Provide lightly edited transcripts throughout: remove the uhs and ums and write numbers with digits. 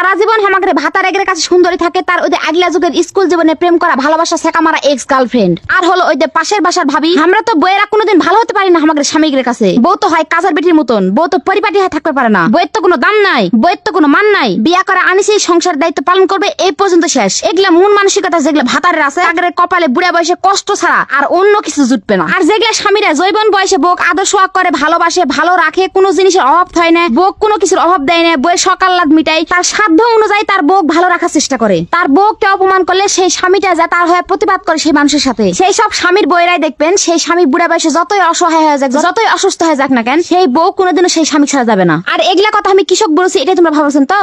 সারা জীবন আমাদের ভাতার এগের কাছে সুন্দরী থাকে, তার ওই আগলা যুগের স্কুল জীবনে প্রেম করা ভালোবাসা শেখা মারা এক্স গার্লফ্রেন্ড, আর হলো ওই পাশের বাসার ভাবি। আমরা তো বইয়েরা কোনোদিন ভালো হতে পারি না আমাদের স্বামীদের কাছে। বউ তো হয় কাজের বেটির মতন, বউ তো পরিপাটি হয়ে থাকতে পারে না, বইয়ের তো কোনো দাম নাই, বইয়ের তো কোনো মান নাই। বিয়া করা আনিসেই সংসার দায়িত্ব পালন করবে এই পর্যন্ত শেষ। এগুলা মন মানসিকতা যেগুলা ভাতারের আছে, আগের কপালে বুড়া বয়সে কষ্ট ছাড়া আর অন্য কিছু জুটবে না। আর যেগুলা স্বামীরা জৈবন বয়সে বউক আদর সোয়াগ করে, ভালোবাসে, ভালো রাখে, কোনো জিনিসের অভাব হয় না, বউক কোনো কিছুর অভাব দেয় না, বউয়ের সকাল লাগ মিটাই, তার সাধ্য অনুযায়ী তার বউক ভালো রাখার চেষ্টা করে। তার বউকে অপমান করলে সেই স্বামীটা যা তার হয়ে প্রতিবাদ করে সেই মানুষের সাথে। সেই সব স্বামীর বউয়েরাই দেখবেন সেই স্বামী বুড়া বয়সে যতই অসহায় হয়ে যাক, যতই অসুস্থ হয়ে যাক না কেন, সেই বউ কোনোদিনও সেই স্বামী ছাড়া যাবে না। আর এগুলা কথা আমি কৃষক বলছি, এটাই তোমরা ভাবছেন তো?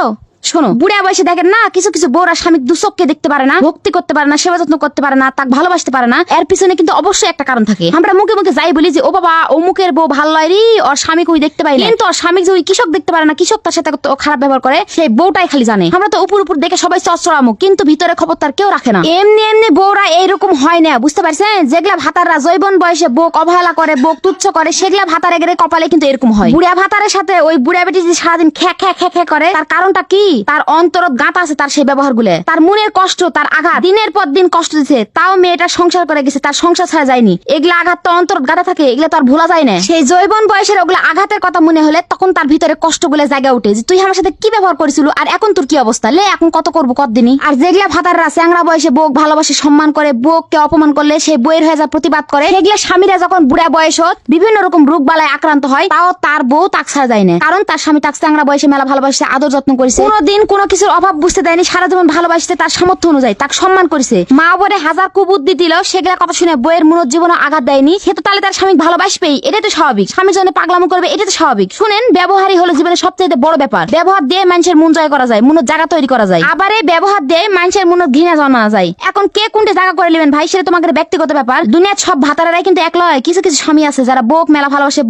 শোনো, বুড়া বয়সে দেখেন না কিছু কিছু বউরা স্বামী দুচককে দেখতে পারে না, ভক্তি করতে পারে না, সেবা যত্ন করতে পারে না, তাকে ভালোবাসতে পারে না। এর পিছনে কিন্তু অবশ্যই একটা কারণ থাকে। আমরা মুখে মুখে যাই বলি যে ও বাবা অমুকের বউ ভালো লয় রে, ওর স্বামী কই দেখতে পাই না, কিন্তু ওর স্বামী যে ওই কৃষক দেখতে পারে না, কৃষক তার সাথে খারাপ ব্যবহার করে, সেই বউটাই খালি জানে। আমরা তো উপর উপর দেখে সবাই চচ্চড়ামুখ, কিন্তু ভিতরে খবর তার কেউ রাখে না। এমনি এমনি বউরা এইরকম হয় না, বুঝতে পারছেন? যেগুলা ভাতাররা জৈবন বয়সে বউক অবহেলা করে, বউক তুচ্ছ করে, সেগুলা ভাতারে গেলে কপালে কিন্তু এরকম হয়। বুড়া ভাতারের সাথে ওই বুড়া বেটি যে সারাদিন খ্যা খ্যা খ্যা খ্যা করে, তার কারণটা কি? তার অন্তর গাঁথা আছে তার সেই ব্যবহার গুলো, তার মনের কষ্ট, তার আঘাত, দিনের পর দিন কষ্ট দিচ্ছে, তাও মেয়েটা সংসার করে গেছে, তার সংসার ছাড়া যায়নি। এগুলা আঘাত তো অন্তর গাঁথা থাকে, এগুলা তো আর ভোলা যায় না। সেই জৈবন বয়সের ওগুলা আঘাতের কথা মনে হলে তখন তার ভিতরে কষ্ট গুলো জায়গা উঠে যে তুই আমার সাথে কি ব্যবহার করেছিল, আর এখন তোর কি অবস্থা, লে এখন কত করবো কতদিনই। আর যেগুলা ভাতাররা চ্যাংরা বয়সে বউক ভালোবাসে, সম্মান করে, বউকে অপমান করলে সেই বইয়ের হয়ে যা প্রতিবাদ করে, সেগুলা স্বামীরা যখন বুড়া বয়সত বিভিন্ন রকম রোগ বালায় আক্রান্ত হয়, তাও তার বউ তাক ছাড়া যায় না। কারণ তার স্বামী তাক চ্যাংরা বয়সে মেলা ভালোবাসে, আদর যত্ন করেছে, কোনোদিন কোনো কিছুর অভাব বুঝতে দেয়নি, সারা জীবন ভালোবাসতে তার সামর্থ্য অনুযায়ী তাকে সম্মান করেছে। মা বলে হাজার কুবুদ্ধি দিল, সেগুলা কথা শুনে বইয়ের মনের জীবনে আঘাত দেয়নি, সে তো তাহলে তার স্বামী ভালোবাসবেই, এটা তো স্বাভাবিক। স্বামী জন্য পাগলামো করবে, এটা তো স্বাভাবিক। শুনেন, ব্যবহারই হলো জীবনের সবচেয়ে বড় ব্যাপার। ব্যবহার দিয়ে মানুষের মন জয় করা যায়, মনের জায়গা তৈরি করা যায়, আবার এই ব্যবহার দিয়ে মানুষের মনে ঘৃণা জন্মানো যায়। এখন কে কোনটা জায়গা করে নেবেন ভাই, সেটা তোমাদের ব্যক্তিগত ব্যাপার। দুনিয়ার সব ভাতারাই কিন্তু এক লয়। কিছু কিছু স্বামী আছে যারা বউক মেলা ভালোবাসে,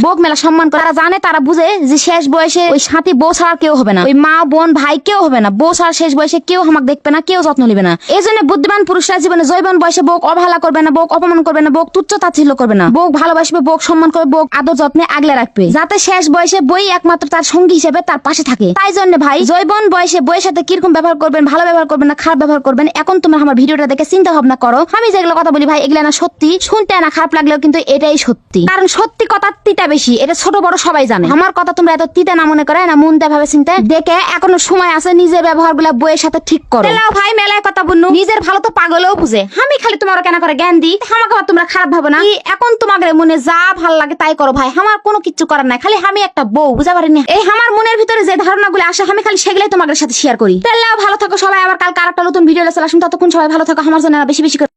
বউক মেলা সম্মান করে, তারা জানে, তারা বুঝে যে শেষ বয়সে ওই সাথী বউ ছাড়া কেউ হবে না, ওই মা বোন ভাই কেউ হবে না, বউ ছাড়া শেষ বয়সে কেউ আমাকে দেখবে না, কেউ যত্ন নেবে না। এই জন্য বুদ্ধিমান পুরুষরা জীবনে জৈবন বয়সে বউক অবহেলা করবে না, বউক অপমান করবে না, বউক তুচ্ছ তাচ্ছিল্য করবে না, বউক ভালোবাসবে, বউক সম্মান করবে, বউক আদর যত্নে আগলে রাখবে, যাতে শেষ বয়সে বই একমাত্র তার সঙ্গী হিসেবে তার পাশে থাকে। তাই জন্য ভাই, জৈবন বয়সে বইয়ের সাথে কিরকম ব্যবহার করবেন, ভালো ব্যবহার করবেন না খারাপ ব্যবহার করবেন, এখন তোমরা আমার ভিডিওটা দেখে চিন্তা ভাবনা করো। আমি যেগুলো কথা বলি ভাই, এগুলা না সত্যি, শুনতে না খারাপ লাগলেও কিন্তু এটাই সত্যি। কারণ সত্যি কথা তিতা বেশি, এটা ছোট বড় সবাই জানে। আমার কথা তোমরা এত তিতা না মনে করে না, মন দিয়ে ভাবে চিন্তা দেখে এখনো সময় আছে, নিজের ব্যবহার গুলা বইয়ের সাথে ঠিক করো। ভাই মেলায় কথা বলনু, নিজের ভালো তো পাগলেও বুঝে। আমি খালি তোমার কেন করে জ্ঞান দিই, আমাকে তোমরা খারাপ ভাবো না। এখন তোমাদের মনে যা ভাল লাগে তাই করো ভাই, আমার কোনো কিছু করার নাই। খালি আমি একটা বউ, বুঝা পারিনি, এই আমার মনের ভিতরে যে ধারণাগুলো আসে আমি খালি সেগুলাই তোমাদের সাথে শেয়ার করি। তাহলে ভালো থাকো সবাই, আবার কালকে আরেকটা নতুন ভিডিও চলে আসুন। ততক্ষণ সবাই ভালো থাকো, আমার জন্য বেশি বেশি করে